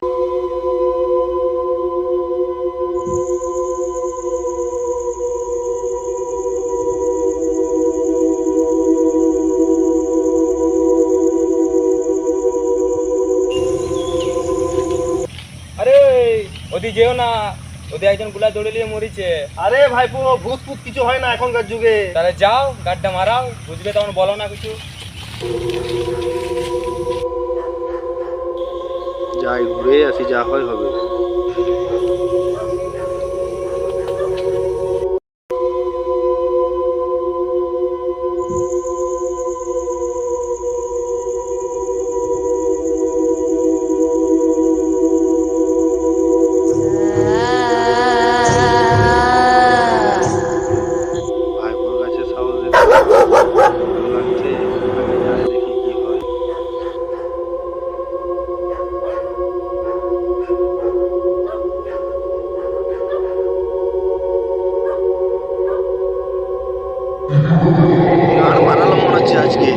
আরে ওদি যেও না, ওদি একজন গুলা দৌড়ে নিয়ে মরিছে। আরে ভাইপো, ভূত ফুত কিছু হয় না এখনকার যুগে। তাহলে যাও গাড্ডা মারাও, বুঝবে তখন বলো না কিছু। যাই ঘুরে আসি, যা হয় হবে। ভাইপোর কাছে সাহস লাগছে, আগে যাই দেখি কি হয়। গান মারালাম মনে হচ্ছে আজকে।